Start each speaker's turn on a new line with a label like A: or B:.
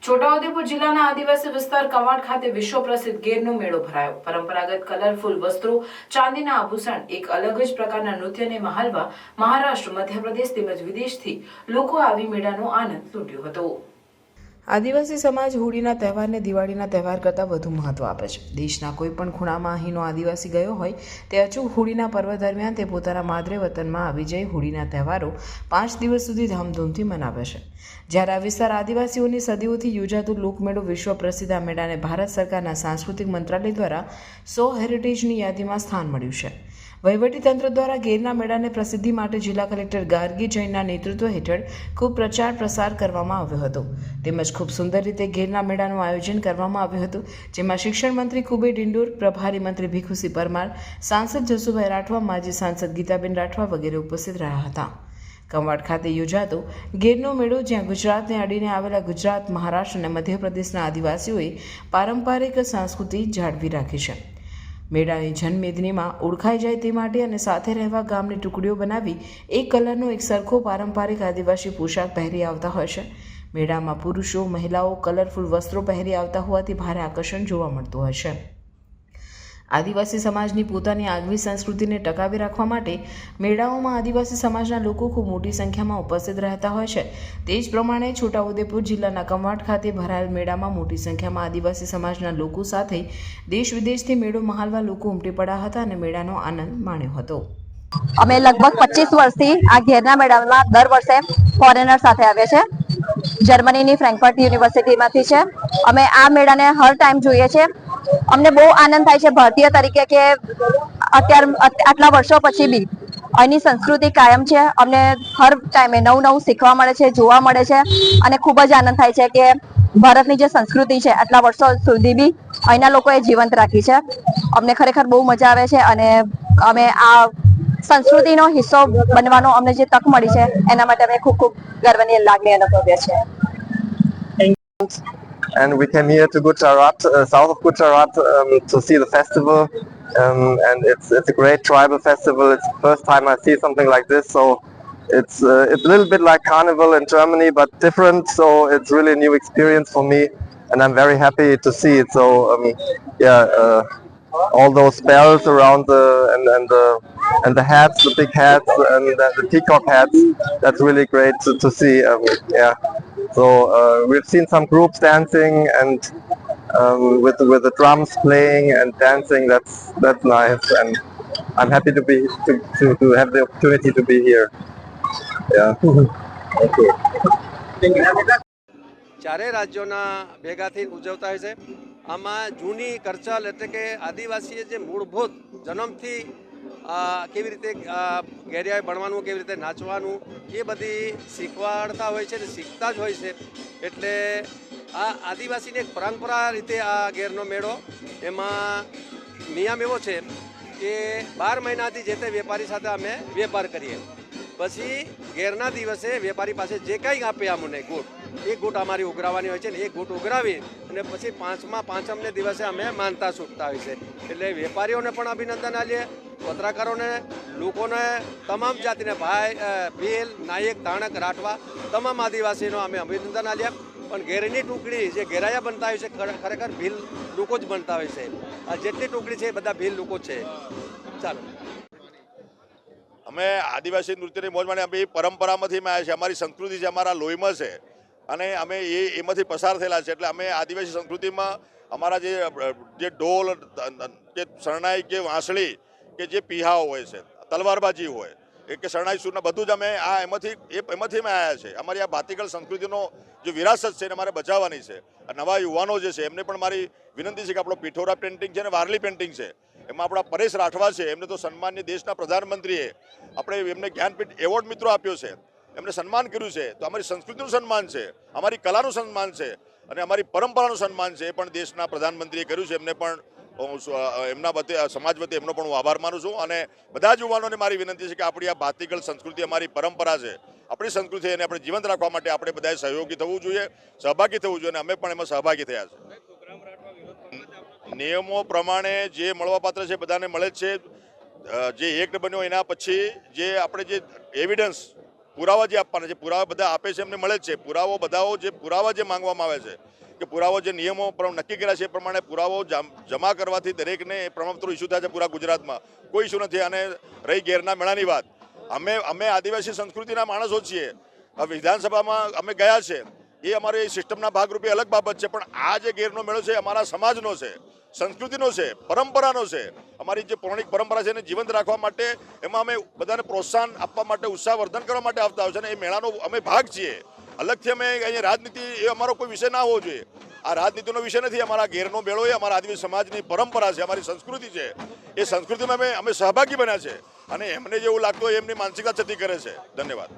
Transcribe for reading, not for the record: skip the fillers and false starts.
A: છોટાઉદેપુર જિલ્લાના આદિવાસી વિસ્તાર કવાડ ખાતે વિશ્વ પ્રસિદ્ધ ગેરનો મેળો ભરાયો। પરંપરાગત કલરફુલ વસ્ત્રો, ચાંદીના આભૂષણ, એક અલગ જ પ્રકારના નૃત્યને મહાલવા મહારાષ્ટ્ર, મધ્યપ્રદેશ તેમજ વિદેશથી લોકો આવી મેળાનો આનંદ લૂંટ્યો હતો। આદિવાસી સમાજ હોળીના તહેવારને દિવાળીના તહેવાર કરતાં વધુ મહત્વ આપે છે। દેશના કોઈ પણ ખૂણામાં અહીંનો આદિવાસી ગયો હોય તે અચૂક હોળીના પર્વ દરમિયાન તે પોતાના માદરે વતનમાં આવી જઈ હોળીના તહેવારો 5 દિવસ સુધી ધામધૂમથી મનાવે છે। જ્યારે આ વિસ્તાર આદિવાસીઓની સદીઓથી યોજાતું લોકમેળો વિશ્વ પ્રસિદ્ધ આ મેળાને ભારત સરકારના સાંસ્કૃતિક મંત્રાલય દ્વારા 100 હેરિટેજની યાદીમાં સ્થાન મળ્યું છે। વહીવટીતંત્ર દ્વારા ગેરના મેળાને પ્રસિદ્ધિ માટે જિલ્લા કલેક્ટર ગાર્ગી જૈનના નેતૃત્વ હેઠળ ખૂબ પ્રચાર પ્રસાર કરવામાં આવ્યો હતો, તેમજ ખૂબ સુંદર રીતે ગેરના મેળાનું આયોજન કરવામાં આવ્યું હતું, જેમાં શિક્ષણ મંત્રી કુબેર ડિંડોર, પ્રભારી મંત્રી ભીખુસિંહ પરમાર, સાંસદ જસુભાઈ રાઠવા, માજી સાંસદ ગીતાબેન રાઠવા વગેરે ઉપસ્થિત રહ્યા હતા। કવાડ ખાતે યોજાતો ગેરનો મેળો, જ્યાં ગુજરાતને અડીને આવેલા ગુજરાત, મહારાષ્ટ્ર અને મધ્યપ્રદેશના આદિવાસીઓએ પારંપરિક સંસ્કૃતિ જાળવી રાખી છે। મેળાની જનમેદનીમાં ઓળખાઈ જાય તે માટે અને સાથે રહેવા ગામની ટુકડીઓ બનાવી એક કલરનો એક સરખો પારંપરિક આદિવાસી પોશાક પહેરી આવતા હોય છે। મેળામાં પુરુષો, મહિલાઓ કલરફુલ વસ્ત્રો પહેરી આવતા હોવાથી ભારે આકર્ષણ જોવા મળતું હોય છે। આદિવાસી સમાજની પોતાની આગવી સંસ્કૃતિને ટકાવી રાખવા માટે મેળાઓમાં આદિવાસી સમાજના લોકો ખૂબ મોટી સંખ્યામાં ઉપસ્થિત રહેતા હોય છે। તે જ પ્રમાણે છોટાઉદેપુર જિલ્લાના કવાડ ખાતે ભરાયેલ મેળામાં મોટી સંખ્યામાં આદિવાસી સમાજના લોકો સાથે દેશ વિદેશથી મેળો મહાલવા લોકો ઉમટી પડ્યા હતા અને મેળાનો આનંદ માણ્યો હતો।
B: અમે લગભગ 25 વર્ષથી આ ઘેરના મેળામાં દર વર્ષે ફોરેનર સાથે આવે છે। જર્મનીની ફ્રેન્કફર્ટ યુનિવર્સિટીમાંથી છે। અમે આ મેળાને હર ટાઈમ જોઈએ છે। અમને બહુ આનંદ થાય છે ભારતીય તરીકે કે આટલા વર્ષો પછી બી અહીંની સંસ્કૃતિ કાયમ છે। અમને હર ટાઈમે નવું શીખવા મળે છે, જોવા મળે છે અને ખૂબ જ આનંદ થાય છે કે ભારતની જે સંસ્કૃતિ છે આટલા વર્ષો સુધી બી અહીંના લોકોએ જીવંત રાખી છે। અમને ખરેખર બહુ મજા આવે છે અને અમે આ સંસ્કૃતિનો હિસ્સો બનવાનો અમને જે તક મળી છે એના માટે અમે ખૂબ ખૂબ ગર્વની લાગણી અનુભવીએ છીએ।
C: And we came here to Gujarat, south of Gujarat, to see the festival. And it's a great tribal festival. It's the first time I see something like this, so it's a little bit like carnival in Germany, but different. So it's really a new experience for me, and I'm very happy to see it. So all those bells around and the hats, the big hats, and the peacock hats. That's really great to see. So we've seen some groups dancing and with the drums playing and dancing. That's nice, and I'm happy to have the opportunity to be here. Thank you.
D: ચારે રાજ્યોના ભેગાથી ઉજવતા હોય છે। આમાં જૂની કરચલ એટલે કે આદિવાસીએ જે મૂળભૂત જન્મથી કેવી રીતે ઘેરિયાએ ભણવાનું, કેવી રીતે નાચવાનું એ બધી શીખવાડતા હોય છે ને શીખતા જ હોય છે। એટલે આ આદિવાસીની એક પરંપરા રીતે આ ગેરનો મેળો, એમાં નિયમ એવો છે કે 12 મહિનાથી જે તે વેપારી સાથે અમે વેપાર કરીએ, પછી ગેરના દિવસે વેપારી પાસે જે કંઈ આપે અમને ગૂટ, એ ગૂટ અમારી ઉઘરાવવાની હોય છે ને એ ગૂટ ઉઘરાવી અને પછી પાંચમને દિવસે અમે માનતા છૂટતા હોય છે। એટલે વેપારીઓને પણ અભિનંદન આપીએ, પત્રકારોને, લોકોને, તમામ જાતિને ભાઈ, ભીલ, નાયક, તાણક, રાઠવા તમામ આદિવાસીનો અમે અભિનંદન આપીએ। પણ ઘેરની ટુકડી જે ઘેરાયા બનતા હોય છે ખરેખર ભીલ લોકો જ બનતા હોય છે। આ જેટલી ટુકડી છે એ બધા ભીલ લોકો જ છે। ચાલો,
E: અમે આદિવાસી નૃત્યની મોજ માણી, અમે એ પરંપરામાંથી અમે આવ્યા છીએ, અમારી સંસ્કૃતિ છે, અમારા લોહીમાં છે અને અમે એમાંથી પસાર થયેલા છે। એટલે અમે આદિવાસી સંસ્કૃતિમાં અમારા જે ઢોલ, કે શરણાઈ, કે વાંસળી, કે જે પીહાઓ હોય છે, તલવારબાજી હોય કે શરણાઈ સૂરના, બધું જ અમે એમાંથી અમે આવ્યા છે। અમારી આ ભાતીગળ સંસ્કૃતિનો જે વિરાસત છે એને અમારે બચાવવાની છે। નવા યુવાનો જે છે એમને પણ મારી વિનંતી છે કે આપણો પિઠોરા પેઇન્ટિંગ છે ને વારલી પેઇન્ટિંગ છે, એમાં આપણા પરેશ રાઠવા છે, એમને તો સન્માનીય દેશના પ્રધાનમંત્રીએ આપણે એમને જ્ઞાનપીઠ એવોર્ડ મિત્રો આપ્યો છે, એમને સન્માન કર્યું છે। તો અમારી સંસ્કૃતિનું સન્માન છે, અમારી કલાનું સન્માન છે અને અમારી પરંપરાનું સન્માન છે, એ પણ દેશના પ્રધાનમંત્રીએ કર્યું છે। એમને પણ એમના વતી, સમાજ વતી એમનો પણ હું આભાર માનું છું। અને બધા જ યુવાનોને મારી વિનંતી છે કે આપણી આ ભાતીગળ સંસ્કૃતિ, અમારી પરંપરા છે, આપણી સંસ્કૃતિ, એને આપણે જીવંત રાખવા માટે આપણે બધાએ સહયોગી થવું જોઈએ, સહભાગી થવું જોઈએ, અને અમે પણ એમાં સહભાગી થયા છે। નિયમો પ્રમાણે જે મળવાપાત્ર છે બધાને મળે જ છે। જે એક્ટ બન્યો એના પછી જે આપણે જે એવિડન્સ પુરાવા જે આપવાના છે, પુરાવા બધા આપે છે, એમને મળે જ છે. પુરાવા જે માંગવામાં આવે છે કે પુરાવો જે નિયમો નક્કી કર્યા છે એ પ્રમાણે પુરાવો જમા કરવાથી દરેકને એ પ્રમાણપત્રો ઇસ્યુ થાય છે પૂરા ગુજરાતમાં. કોઈ ઇસ્યુ નથી. અને રહી ગેરના મેળાની વાત, અમે આદિવાસી સંસ્કૃતિના માણસો છીએ. વિધાનસભામાં અમે ગયા છે, એ અમારી સિસ્ટમના ભાગરૂપે અલગ બાબત છે, પણ આ જે ગેરનો મેળો છે અમારા સમાજનો છે, સંસ્કૃતિનો છે, પરંપરાનો છે. અમારી જે પૌરાણિક પરંપરા છે એને જીવંત રાખવા માટે એમાં અમે બધાને પ્રોત્સાહન આપવા માટે, ઉત્સાહવર્ધન કરવા માટે આવતા હોય છે. અને એ મેળાનો અમે ભાગ છીએ. અલગથી અમે અહીંયા રાજનીતિ એ અમારો કોઈ વિષય ના હોવો જોઈએ. આ રાજનીતિનો વિષય નથી. અમારા ગેરનો મેળો એ અમારા આદિવાસી સમાજની પરંપરા છે, અમારી સંસ્કૃતિ છે. એ સંસ્કૃતિમાં અમે સહભાગી બન્યા છે અને એમને જેવું લાગતું હોય એમની માનસિકતા છતી કરે છે. ધન્યવાદ.